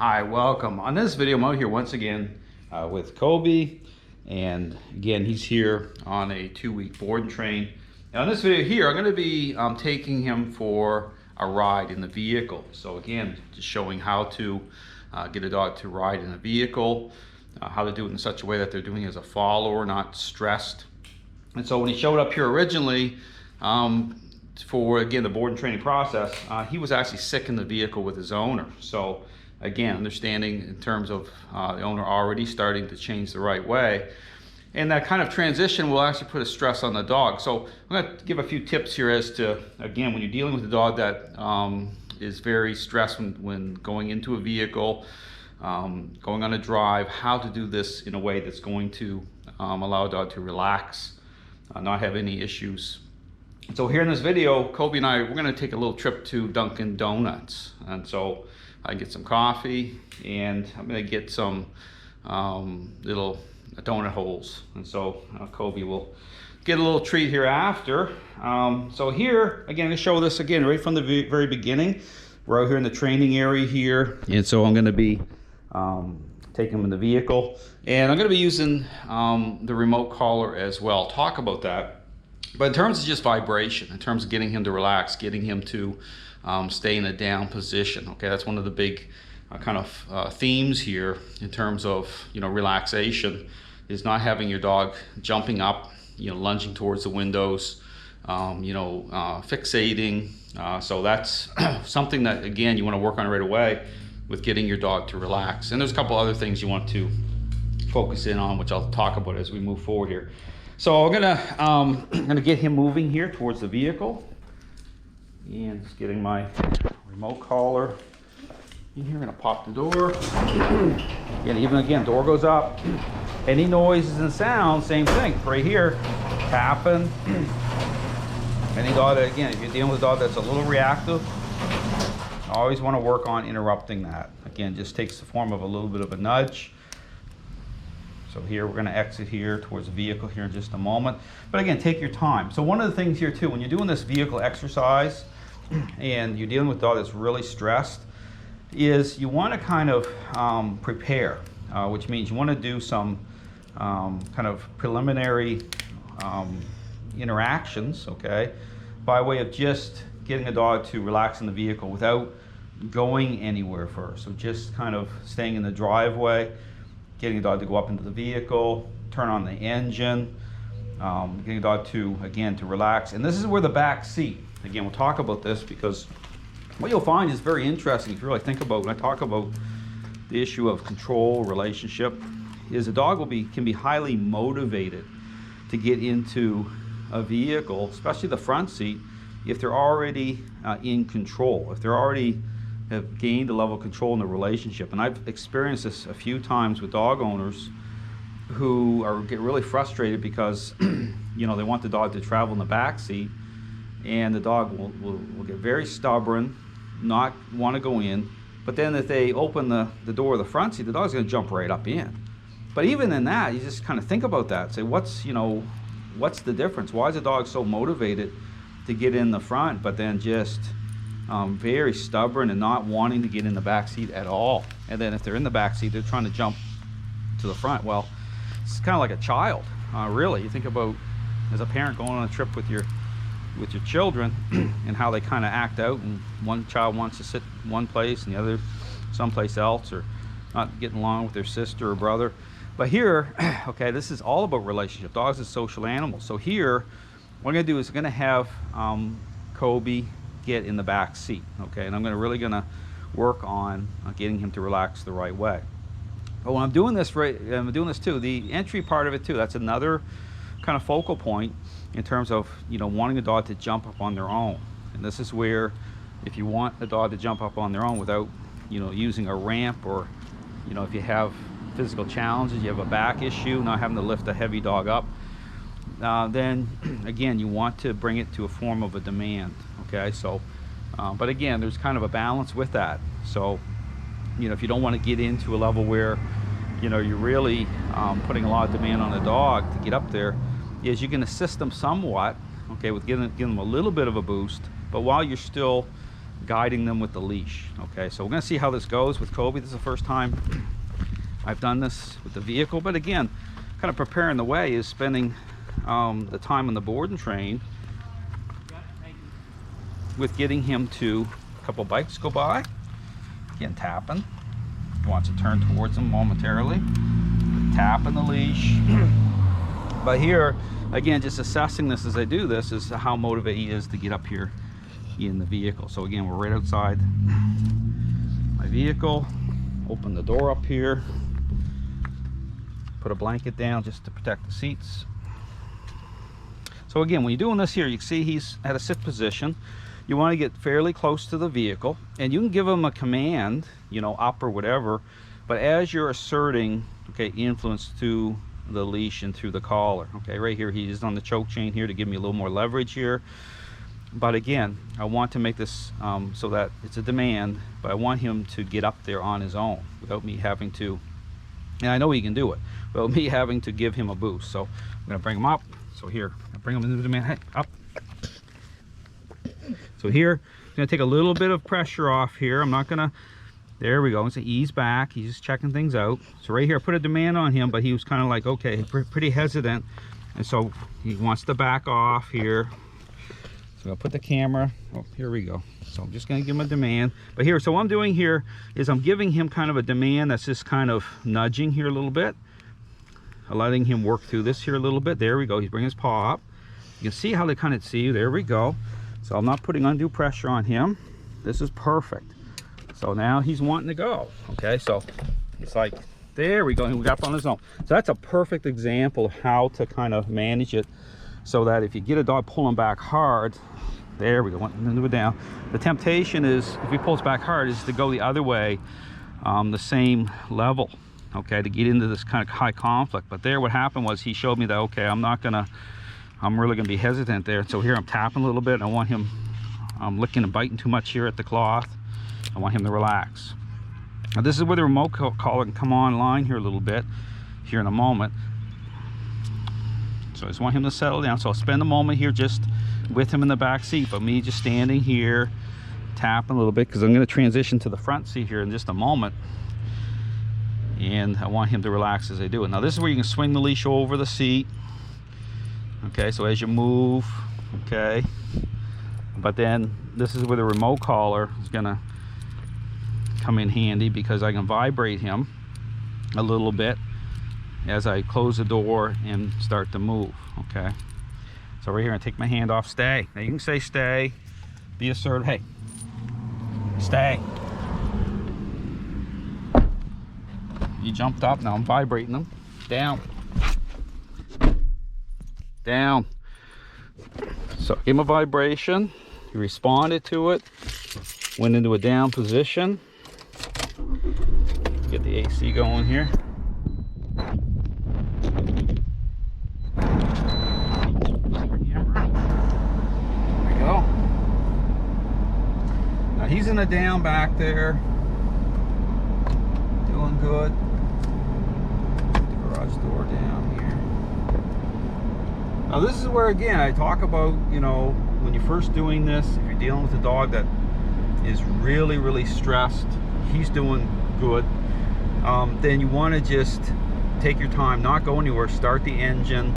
Hi, welcome. On this video, I'm out here once again with Kobe, and again, he's here on a 2-week board and train. And on this video here, I'm going to be taking him for a ride in the vehicle. So again, just showing how to get a dog to ride in a vehicle, how to do it in such a way that they're doing as a follower, not stressed. And so when he showed up here originally, for again the board and training process, he was actually sick in the vehicle with his owner. So again, understanding in terms of the owner already starting to change the right way, and that kind of transition will actually put a stress on the dog. So I'm going to give a few tips here as to, again, when you're dealing with a dog that is very stressed when going into a vehicle, going on a drive, how to do this in a way that's going to allow a dog to relax, not have any issues. So here in this video, Kobe and I, we're going to take a little trip to Dunkin' Donuts. And so I get some coffee, and I'm going to get some little donut holes. And so Kobe will get a little treat here after. So here, again, to show this again right from the very beginning. We're out here in the training area here. And so I'm going to be taking him in the vehicle. And I'm going to be using the remote collar as well. Talk about that. But in terms of just vibration, in terms of getting him to relax, getting him to stay in a down position, okay, that's one of the big kind of themes here in terms of, relaxation, is not having your dog jumping up, lunging towards the windows, fixating. So that's something that, again, you want to work on right away with getting your dog to relax. And there's a couple other things you want to focus in on, which I'll talk about as we move forward here. So I'm gonna get him moving here towards the vehicle, and just getting my remote collar in here. I'm gonna pop the door. And even again, door goes up. Any noises and sounds, same thing. Right here, tapping. Any dog that, again, if you're dealing with a dog that's a little reactive, I always want to work on interrupting that. Again, just takes the form of a little bit of a nudge. So here we're going to exit here towards the vehicle here in just a moment. But again, take your time. So one of the things here too, when you're doing this vehicle exercise and you're dealing with a dog that's really stressed, is you want to kind of prepare, which means you want to do some kind of preliminary interactions, okay, by way of just getting a dog to relax in the vehicle without going anywhere first. So just kind of staying in the driveway, getting a dog to go up into the vehicle, turn on the engine, getting a dog to, again, to relax. And this is where the back seat, again, we'll talk about this because what you'll find is very interesting if you really think about, when I talk about the issue of control, relationship, is a dog can be highly motivated to get into a vehicle, especially the front seat, if they're already in control, if they're already have gained a level of control in the relationship. And I've experienced this a few times with dog owners who get really frustrated because they want the dog to travel in the back seat, and the dog will get very stubborn, not want to go in. But then if they open the door of the front seat, the dog's going to jump right up in. But even in that, you just kind of think about that. Say, what's the difference? Why is the dog so motivated to get in the front, but then just very stubborn and not wanting to get in the back seat at all? And then if they're in the back seat, they're trying to jump to the front. Well, it's kind of like a child, really. You think about, as a parent, going on a trip with your children and how they kind of act out, and one child wants to sit one place and the other someplace else, or not getting along with their sister or brother. But here, okay, this is all about relationship. Dogs are social animals. So here, what I'm going to do is I'm going to have Kobe get in the back seat, okay? And I'm really going to work on getting him to relax the right way. But when I'm doing this too, the entry part of it too, that's another kind of focal point in terms of, wanting a dog to jump up on their own. And this is where, if you want a dog to jump up on their own without, using a ramp, or, if you have physical challenges, you have a back issue, not having to lift a heavy dog up, then again, you want to bring it to a form of a demand, okay? So, but again, there's kind of a balance with that. So, if you don't want to get into a level where, you're really putting a lot of demand on the dog to get up there, is you can assist them somewhat, okay, with giving them a little bit of a boost, but while you're still guiding them with the leash. Okay, so we're going to see how this goes with Kobe. This is the first time I've done this with the vehicle, but again, kind of preparing the way is spending the time on the board and train with getting him to a couple bikes go by. Again, tapping. He wants to turn towards them momentarily. Tapping the leash. But here, again, just assessing this as I do this is how motivated he is to get up here in the vehicle. So again, we're right outside my vehicle. Open the door up here. Put a blanket down just to protect the seats. So again, when you're doing this here, you can see he's at a sit position. You want to get fairly close to the vehicle, and you can give him a command, you know, up or whatever, but as you're asserting, okay, influence through the leash and through the collar. Okay, right here he's on the choke chain here to give me a little more leverage here. But again, I want to make this so that it's a demand, but I want him to get up there on his own without me having to, and I know he can do it, without me having to give him a boost. So I'm going to bring him up. So here, I bring him into the demand. Hey, up. So here, I'm going to take a little bit of pressure off here. I'm not going to, there we go. It's an ease back. He's just checking things out. So right here, I put a demand on him, but he was kind of like, okay, pretty hesitant. And so he wants to back off here. So I'll put the camera, oh, here we go. So I'm just going to give him a demand. But here, so what I'm doing here is I'm giving him kind of a demand that's just kind of nudging here a little bit. Letting him work through this here a little bit. There we go. He's bringing his paw up. You can see how they kind of see you. There we go. So I'm not putting undue pressure on him. This is perfect. So now he's wanting to go. Okay, so it's like, there we go. He got up on his own. So that's a perfect example of how to kind of manage it so that if you get a dog pulling back hard, there we go, into it down. The temptation is, if he pulls back hard, is to go the other way, the same level, okay, to get into this kind of high conflict. But there, what happened was he showed me that, okay, I'm really gonna be hesitant there. So here I'm tapping a little bit. I want him licking and biting too much here at the cloth. I want him to relax. Now this is where the remote collar can come online here a little bit here in a moment. So I just want him to settle down. So I'll spend a moment here just with him in the back seat, but me just standing here, tapping a little bit, because I'm going to transition to the front seat here in just a moment. And I want him to relax as I do it. Now this is where you can swing the leash over the seat. Okay, so as you move, okay. But then this is where the remote collar is going to come in handy, because I can vibrate him a little bit as I close the door and start to move. Okay, so right here I take my hand off, stay. Now you can say stay, be assertive. Hey, stay. You jumped up, now I'm vibrating them. Down, down. So give him a vibration, he responded to it, went into a down position. Get the AC going here. He's in a down back there, doing good. Put the garage door down here. Now this is where, again, I talk about, you know, when you're first doing this, if you're dealing with a dog that is really, really stressed, he's doing good, then you want to just take your time, not go anywhere, start the engine,